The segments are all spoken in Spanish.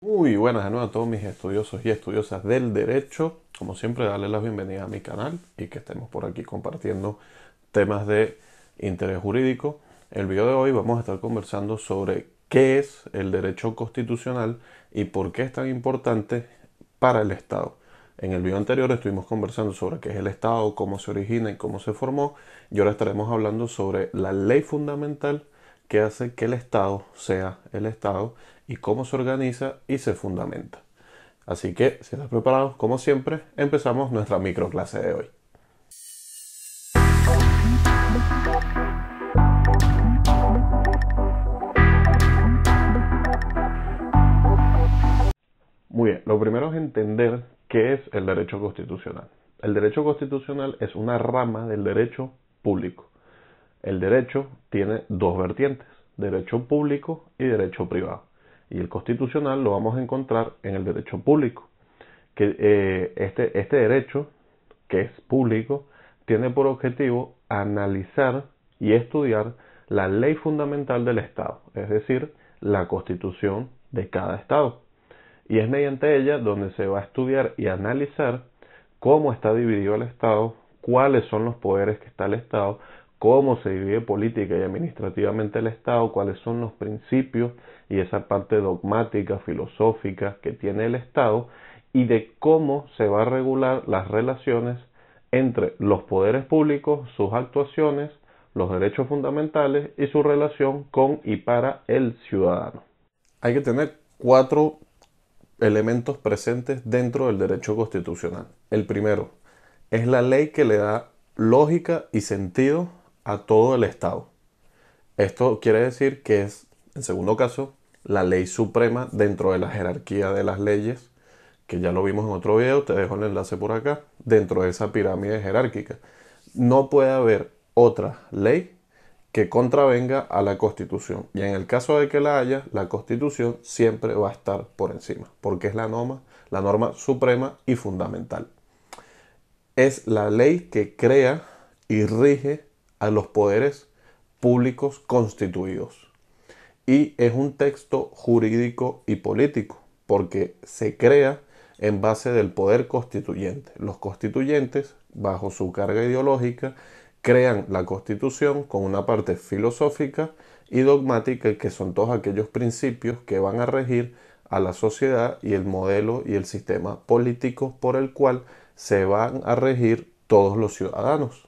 Muy buenas de nuevo a todos mis estudiosos y estudiosas del derecho. Como siempre, darles la bienvenida a mi canal y que estemos por aquí compartiendo temas de interés jurídico. El video de hoy vamos a estar conversando sobre qué es el derecho constitucional y por qué es tan importante para el Estado. En el video anterior estuvimos conversando sobre qué es el Estado, cómo se origina y cómo se formó, y ahora estaremos hablando sobre la ley fundamental que hace que el Estado sea el Estado y cómo se organiza y se fundamenta. Así que, si estás preparado, como siempre, empezamos nuestra microclase de hoy. Muy bien, lo primero es entender qué es el derecho constitucional. El derecho constitucional es una rama del derecho público. El derecho tiene dos vertientes, derecho público y derecho privado. Y el constitucional lo vamos a encontrar en el derecho público, que este derecho, que es público, tiene por objetivo analizar y estudiar la ley fundamental del Estado, es decir, la constitución de cada Estado. Y es mediante ella donde se va a estudiar y analizar cómo está dividido el Estado, cuáles son los poderes que está el Estado, cómo se divide política y administrativamente el Estado, cuáles son los principios y esa parte dogmática, filosófica que tiene el Estado y de cómo se va a regular las relaciones entre los poderes públicos, sus actuaciones, los derechos fundamentales y su relación con y para el ciudadano. Hay que tener cuatro elementos presentes dentro del derecho constitucional. El primero es la ley que le da lógica y sentido a todo el Estado. Esto quiere decir que es, en segundo caso, la ley suprema dentro de la jerarquía de las leyes, que ya lo vimos en otro video, te dejo el enlace por acá, dentro de esa pirámide jerárquica. No puede haber otra ley que contravenga a la Constitución. Y en el caso de que la haya, la Constitución siempre va a estar por encima, porque es la norma suprema y fundamental. Es la ley que crea y rige a los poderes públicos constituidos. Y es un texto jurídico y político, porque se crea en base del poder constituyente. Los constituyentes, bajo su carga ideológica, crean la Constitución con una parte filosófica y dogmática, que son todos aquellos principios que van a regir a la sociedad y el modelo y el sistema político por el cual se van a regir todos los ciudadanos.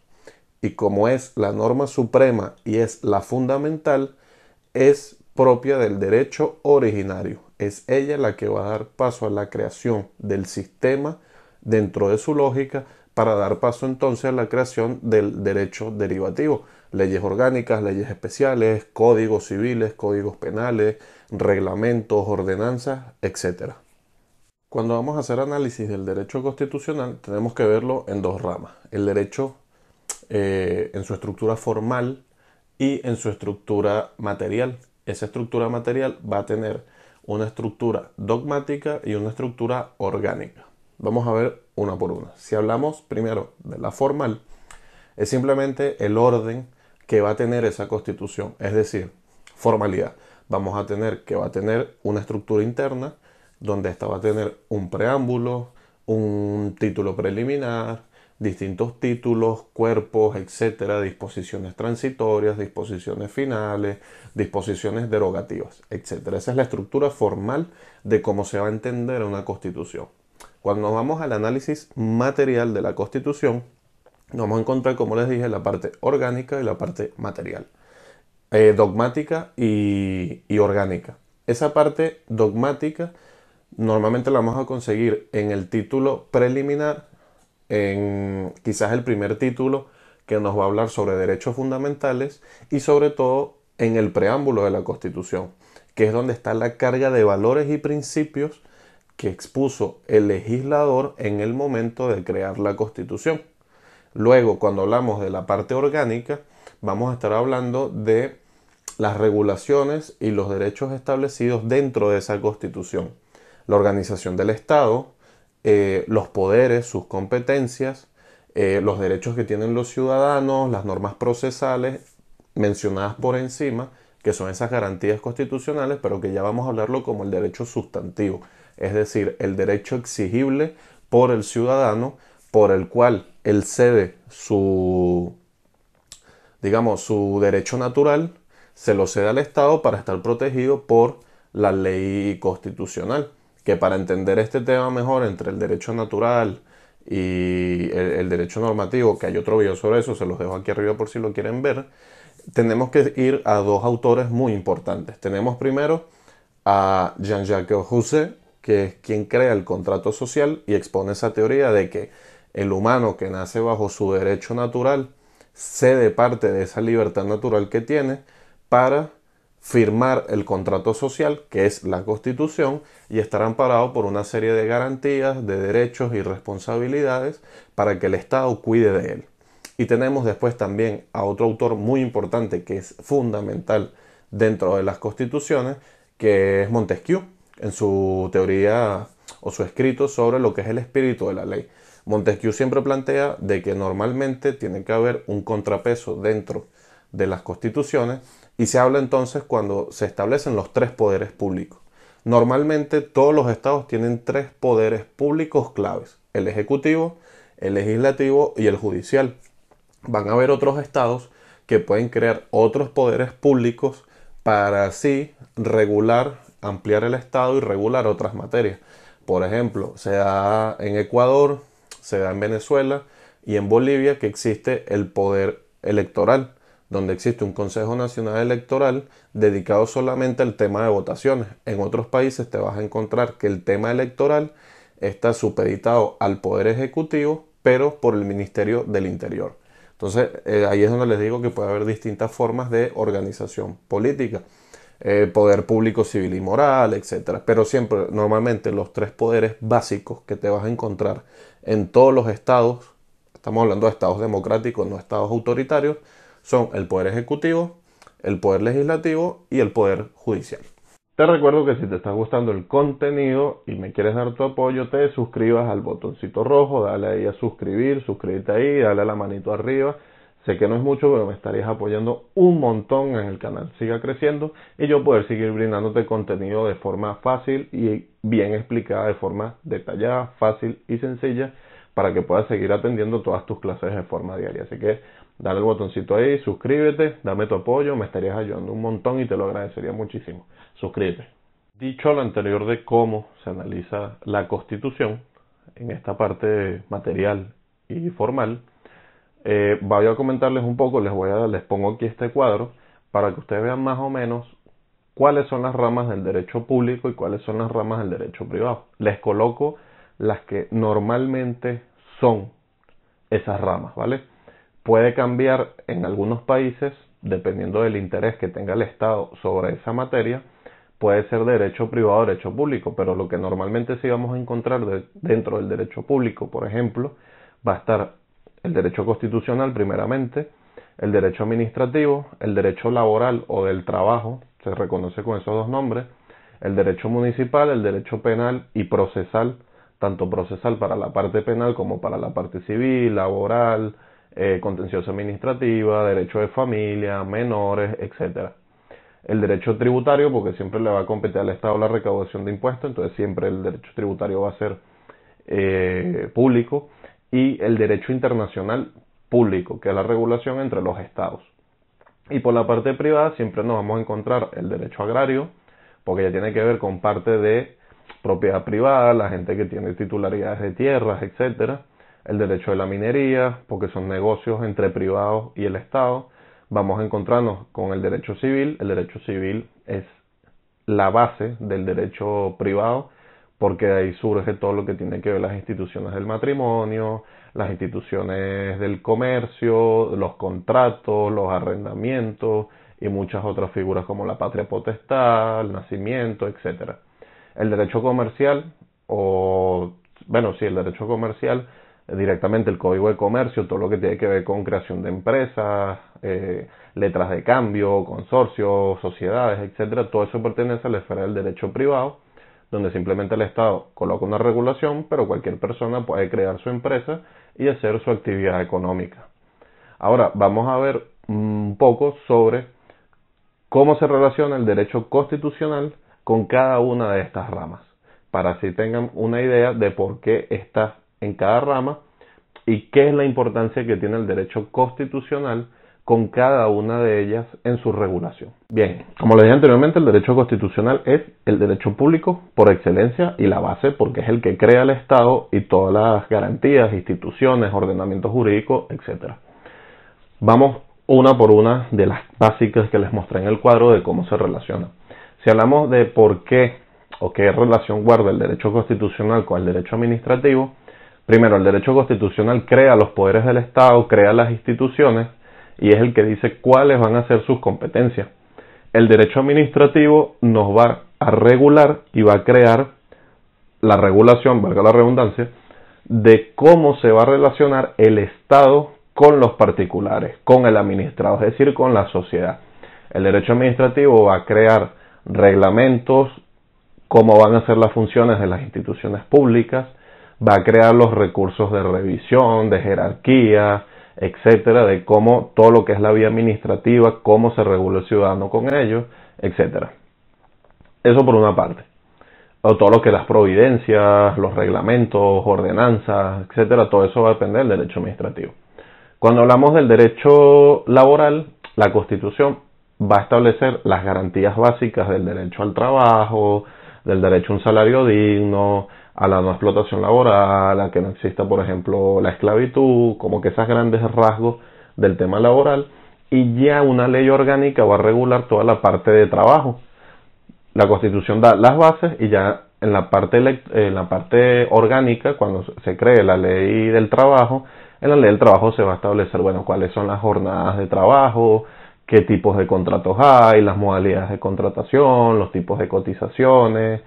Y como es la norma suprema y es la fundamental, es propia del derecho originario. Es ella la que va a dar paso a la creación del sistema dentro de su lógica, para dar paso entonces a la creación del derecho derivativo. Leyes orgánicas, leyes especiales, códigos civiles, códigos penales, reglamentos, ordenanzas, etc. Cuando vamos a hacer análisis del derecho constitucional, tenemos que verlo en dos ramas. El derecho en su estructura formal y en su estructura material. Esa estructura material va a tener una estructura dogmática y una estructura orgánica. Vamos a ver una por una. Si hablamos primero de la formal, es simplemente el orden que va a tener esa constitución, es decir, formalidad. Vamos a tener que va a tener una estructura interna, donde esta va a tener un preámbulo, un título preliminar, distintos títulos, cuerpos, etcétera, disposiciones transitorias, disposiciones finales, disposiciones derogativas, etcétera. Esa es la estructura formal de cómo se va a entender una constitución. Cuando nos vamos al análisis material de la constitución, nos vamos a encontrar, como les dije, la parte orgánica y la parte material, dogmática y orgánica. Esa parte dogmática normalmente la vamos a conseguir en el título preliminar, en quizás el primer título que nos va a hablar sobre derechos fundamentales, y sobre todo en el preámbulo de la Constitución, que es donde está la carga de valores y principios que expuso el legislador en el momento de crear la Constitución. Luego, cuando hablamos de la parte orgánica, vamos a estar hablando de las regulaciones y los derechos establecidos dentro de esa Constitución. La organización del Estado, los poderes, sus competencias, los derechos que tienen los ciudadanos, las normas procesales mencionadas por encima, que son esas garantías constitucionales, pero que ya vamos a hablarlo como el derecho sustantivo, es decir, el derecho exigible por el ciudadano, por el cual él cede su, digamos, su derecho natural, se lo cede al Estado para estar protegido por la ley constitucional. Que para entender este tema mejor entre el derecho natural y el derecho normativo, que hay otro video sobre eso, se los dejo aquí arriba por si lo quieren ver, tenemos que ir a dos autores muy importantes. Tenemos primero a Jean-Jacques Rousseau, que es quien crea el contrato social y expone esa teoría de que el humano que nace bajo su derecho natural cede parte de esa libertad natural que tiene para firmar el contrato social, que es la Constitución, y estar amparado por una serie de garantías, de derechos y responsabilidades para que el Estado cuide de él. Y tenemos después también a otro autor muy importante que es fundamental dentro de las constituciones, que es Montesquieu, en su teoría o su escrito sobre lo que es el espíritu de la ley. Montesquieu siempre plantea de que normalmente tiene que haber un contrapeso dentro de las constituciones y se habla entonces cuando se establecen los tres poderes públicos. Normalmente todos los estados tienen tres poderes públicos claves: el ejecutivo, el legislativo y el judicial. Van a haber otros estados que pueden crear otros poderes públicos para así regular, ampliar el estado y regular otras materias. Por ejemplo, se da en Ecuador, se da en Venezuela y en Bolivia que existe el poder electoral, donde existe un Consejo Nacional Electoral dedicado solamente al tema de votaciones. En otros países te vas a encontrar que el tema electoral está supeditado al Poder Ejecutivo, pero por el Ministerio del Interior. Entonces, ahí es donde les digo que puede haber distintas formas de organización política. Poder público, civil y moral, etcétera. Pero siempre, normalmente, los tres poderes básicos que te vas a encontrar en todos los estados, estamos hablando de estados democráticos, no estados autoritarios, son el poder ejecutivo, el poder legislativo y el poder judicial. Te recuerdo que si te está gustando el contenido y me quieres dar tu apoyo, te suscribas al botoncito rojo, dale ahí a suscribir, suscríbete ahí, dale a la manito arriba. Sé que no es mucho, pero me estarías apoyando un montón en el canal siga creciendo y yo poder seguir brindándote contenido de forma fácil y bien explicada, de forma detallada, fácil y sencilla, para que puedas seguir atendiendo todas tus clases de forma diaria. Así que dale el botoncito ahí, suscríbete, dame tu apoyo, me estarías ayudando un montón y te lo agradecería muchísimo. Suscríbete. Dicho lo anterior de cómo se analiza la Constitución en esta parte material y formal, voy a comentarles un poco, les pongo aquí este cuadro para que ustedes vean más o menos cuáles son las ramas del derecho público y cuáles son las ramas del derecho privado. Les coloco las que normalmente son esas ramas, ¿vale? Puede cambiar en algunos países, dependiendo del interés que tenga el Estado sobre esa materia, puede ser derecho privado o derecho público, pero lo que normalmente sí vamos a encontrar dentro del derecho público, por ejemplo, va a estar el derecho constitucional primeramente, el derecho administrativo, el derecho laboral o del trabajo, se reconoce con esos dos nombres, el derecho municipal, el derecho penal y procesal, tanto procesal para la parte penal como para la parte civil, laboral, contenciosa administrativa, derecho de familia, menores, etcétera. El derecho tributario, porque siempre le va a competir al Estado la recaudación de impuestos, entonces siempre el derecho tributario va a ser público, y el derecho internacional público, que es la regulación entre los estados. Y por la parte privada siempre nos vamos a encontrar el derecho agrario, porque ya tiene que ver con parte de propiedad privada, la gente que tiene titularidades de tierras, etcétera. El derecho de la minería, porque son negocios entre privados y el Estado. Vamos a encontrarnos con el derecho civil. El derecho civil es la base del derecho privado, porque de ahí surge todo lo que tiene que ver las instituciones del matrimonio, las instituciones del comercio, los contratos, los arrendamientos y muchas otras figuras como la patria potestad, el nacimiento, etcétera. El derecho comercial, el derecho comercial, directamente el Código de Comercio, todo lo que tiene que ver con creación de empresas, letras de cambio, consorcios, sociedades, etcétera, todo eso pertenece a la esfera del derecho privado, donde simplemente el Estado coloca una regulación, pero cualquier persona puede crear su empresa y hacer su actividad económica. Ahora, vamos a ver un poco sobre cómo se relaciona el derecho constitucional con cada una de estas ramas, para así tengan una idea de por qué está en cada rama y qué es la importancia que tiene el derecho constitucional con cada una de ellas en su regulación. Bien, como les dije anteriormente, el derecho constitucional es el derecho público por excelencia y la base porque es el que crea el Estado y todas las garantías, instituciones, ordenamientos jurídicos, etc. Vamos una por una de las básicas que les mostré en el cuadro de cómo se relaciona. Si hablamos de por qué o qué relación guarda el derecho constitucional con el derecho administrativo, primero, el derecho constitucional crea los poderes del Estado, crea las instituciones y es el que dice cuáles van a ser sus competencias. El derecho administrativo nos va a regular y va a crear la regulación, valga la redundancia, de cómo se va a relacionar el Estado con los particulares, con el administrado, es decir, con la sociedad. El derecho administrativo va a crear reglamentos, cómo van a ser las funciones de las instituciones públicas, va a crear los recursos de revisión, de jerarquía, etcétera, de cómo todo lo que es la vía administrativa, cómo se regula el ciudadano con ello, etcétera. Eso por una parte. O todo lo que las providencias, los reglamentos, ordenanzas, etcétera, todo eso va a depender del derecho administrativo. Cuando hablamos del derecho laboral, la Constitución va a establecer las garantías básicas del derecho al trabajo, del derecho a un salario digno, a la no explotación laboral, a que no exista, por ejemplo, la esclavitud, como que esos grandes rasgos del tema laboral, y ya una ley orgánica va a regular toda la parte de trabajo. La Constitución da las bases y ya en la parte orgánica, cuando se cree la ley del trabajo, en la ley del trabajo se va a establecer, bueno, cuáles son las jornadas de trabajo, qué tipos de contratos hay, las modalidades de contratación, los tipos de cotizaciones,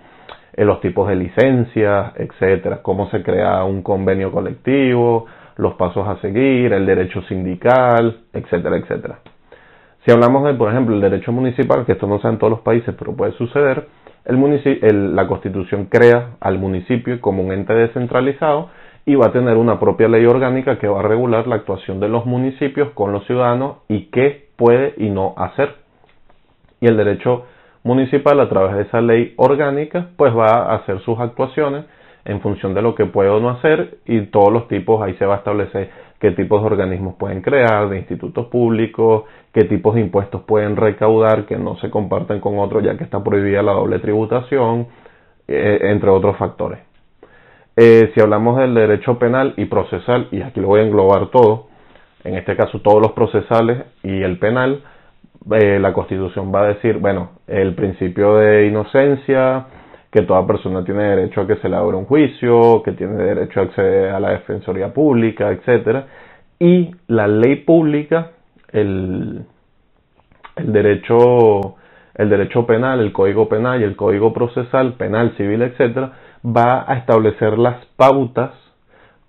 los tipos de licencias, etcétera, cómo se crea un convenio colectivo, los pasos a seguir, el derecho sindical, etcétera, etcétera. Si hablamos de, por ejemplo, el derecho municipal, que esto no sea en todos los países, pero puede suceder, la Constitución crea al municipio como un ente descentralizado y va a tener una propia ley orgánica que va a regular la actuación de los municipios con los ciudadanos y qué puede y no hacer. Y el derecho municipal, a través de esa ley orgánica, pues va a hacer sus actuaciones en función de lo que puede o no hacer y todos los tipos, ahí se va a establecer qué tipos de organismos pueden crear, de institutos públicos, qué tipos de impuestos pueden recaudar que no se comparten con otros ya que está prohibida la doble tributación, entre otros factores. Si hablamos del derecho penal y procesal, y aquí lo voy a englobar todo, en este caso todos los procesales y el penal, la Constitución va a decir, bueno, el principio de inocencia, que toda persona tiene derecho a que se le abra un juicio, que tiene derecho a acceder a la defensoría pública, etcétera, y la ley pública, el derecho penal, el código penal y el código procesal, penal, civil, etcétera, va a establecer las pautas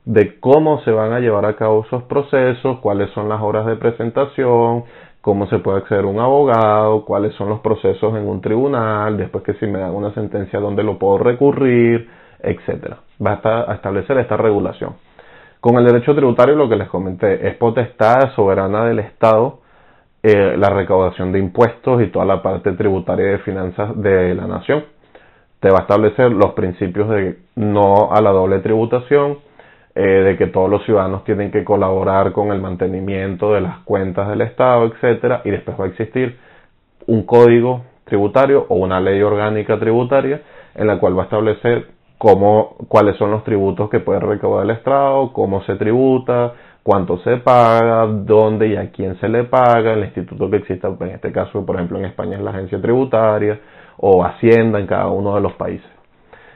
de cómo se van a llevar a cabo esos procesos, cuáles son las horas de presentación, cómo se puede acceder a un abogado, cuáles son los procesos en un tribunal, después que si me dan una sentencia dónde lo puedo recurrir, etcétera. Va a establecer esta regulación. Con el derecho tributario, lo que les comenté, es potestad soberana del Estado la recaudación de impuestos y toda la parte tributaria de finanzas de la nación. Te va a establecer los principios de no a la doble tributación, de que todos los ciudadanos tienen que colaborar con el mantenimiento de las cuentas del Estado, etcétera, y después va a existir un código tributario o una ley orgánica tributaria en la cual va a establecer cuáles son los tributos que puede recaudar el Estado, cómo se tributa, cuánto se paga, dónde y a quién se le paga, el instituto que exista, en este caso, por ejemplo, en España es la agencia tributaria o Hacienda en cada uno de los países.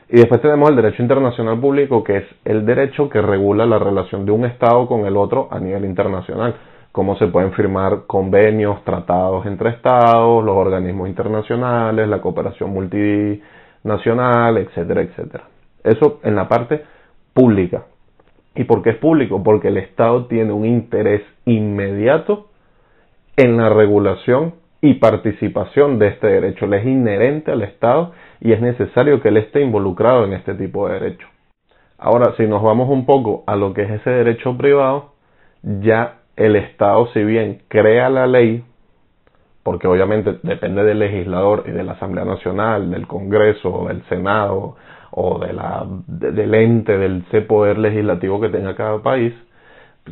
Y después tenemos el derecho internacional público, que es el derecho que regula la relación de un Estado con el otro a nivel internacional. Cómo se pueden firmar convenios, tratados entre Estados, los organismos internacionales, la cooperación multinacional, etcétera, etcétera. Eso en la parte pública. ¿Y por qué es público? Porque el Estado tiene un interés inmediato en la regulación y participación de este derecho. Le es inherente al Estado y es necesario que él esté involucrado en este tipo de derecho. Ahora, si nos vamos un poco a lo que es ese derecho privado, ya el Estado, si bien crea la ley porque obviamente depende del legislador y de la Asamblea Nacional, del Congreso, del Senado o del ente, del ese poder legislativo que tenga cada país.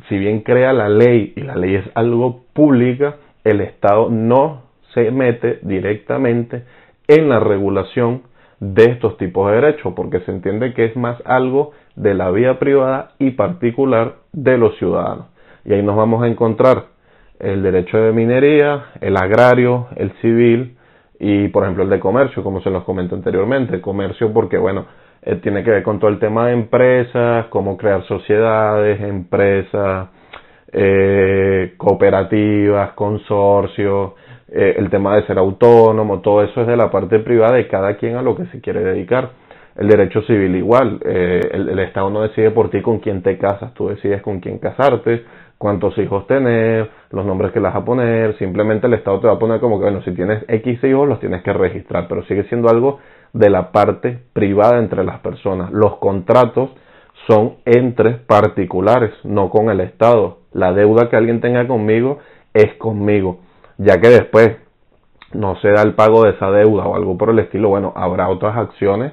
Si bien crea la ley y la ley es algo pública, el Estado no se mete directamente en la regulación de estos tipos de derechos, porque se entiende que es más algo de la vida privada y particular de los ciudadanos. Y ahí nos vamos a encontrar el derecho de minería, el agrario, el civil y, por ejemplo, el de comercio, como se los comenté anteriormente. Comercio porque, bueno, tiene que ver con todo el tema de empresas, cómo crear sociedades, empresas, cooperativas, consorcios, el tema de ser autónomo, todo eso es de la parte privada de cada quien a lo que se quiere dedicar. El derecho civil igual, el Estado no decide por ti con quién te casas, tú decides con quién casarte, cuántos hijos tener, los nombres que le vas a poner, simplemente el Estado te va a poner como que, bueno, si tienes X hijos los tienes que registrar, pero sigue siendo algo de la parte privada entre las personas. Los contratos son entre particulares, no con el Estado. La deuda que alguien tenga conmigo es conmigo, ya que después no se da el pago de esa deuda o algo por el estilo, bueno, habrá otras acciones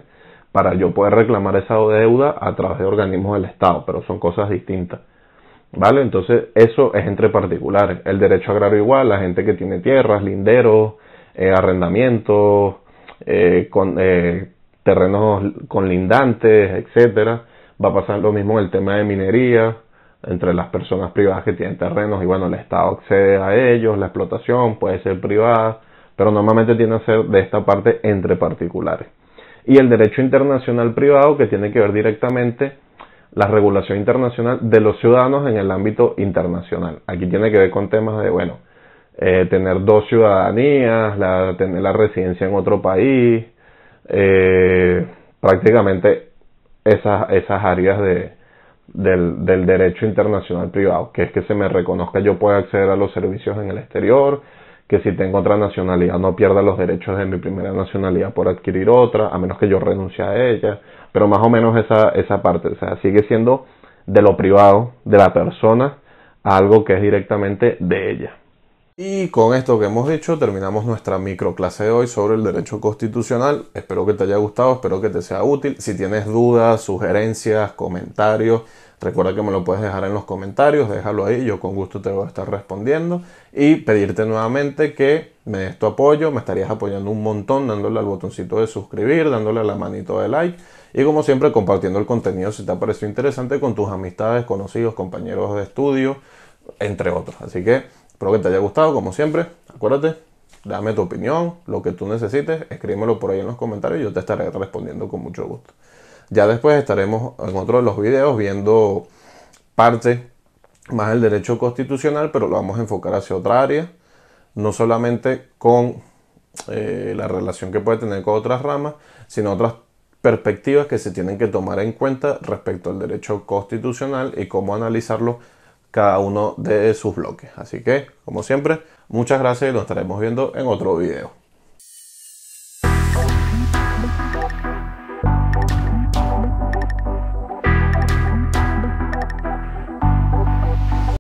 para yo poder reclamar esa deuda a través de organismos del Estado, pero son cosas distintas. ¿Vale? Entonces, eso es entre particulares. El derecho agrario igual, la gente que tiene tierras, linderos, arrendamientos, terrenos conlindantes, etcétera. Va a pasar lo mismo en el tema de minería, entre las personas privadas que tienen terrenos y bueno, el Estado accede a ellos, la explotación puede ser privada, pero normalmente tiene que ser de esta parte entre particulares. Y el derecho internacional privado, que tiene que ver directamente la regulación internacional de los ciudadanos en el ámbito internacional. Aquí tiene que ver con temas de, bueno, tener dos ciudadanías, tener la residencia en otro país, prácticamente esas áreas del derecho internacional privado, que es que se me reconozca yo pueda acceder a los servicios en el exterior, que si tengo otra nacionalidad no pierda los derechos de mi primera nacionalidad por adquirir otra, a menos que yo renuncie a ella, pero más o menos esa parte, o sea, sigue siendo de lo privado de la persona a algo que es directamente de ella. Y con esto que hemos dicho terminamos nuestra microclase de hoy sobre el derecho constitucional. Espero que te haya gustado, espero que te sea útil. Si tienes dudas, sugerencias, comentarios, recuerda que me lo puedes dejar en los comentarios, déjalo ahí, yo con gusto te voy a estar respondiendo. Y pedirte nuevamente que me des tu apoyo, me estarías apoyando un montón dándole al botoncito de suscribir, dándole a la manito de like. Y como siempre compartiendo el contenido si te ha parecido interesante con tus amistades, conocidos, compañeros de estudio, entre otros. Así que espero que te haya gustado, como siempre. Acuérdate, dame tu opinión, lo que tú necesites, escríbemelo por ahí en los comentarios y yo te estaré respondiendo con mucho gusto. Ya después estaremos en otro de los videos viendo parte más del derecho constitucional, pero lo vamos a enfocar hacia otra área, no solamente con la relación que puede tener con otras ramas, sino otras perspectivas que se tienen que tomar en cuenta respecto al derecho constitucional y cómo analizarlo cada uno de sus bloques. Así que, como siempre, muchas gracias y nos estaremos viendo en otro video.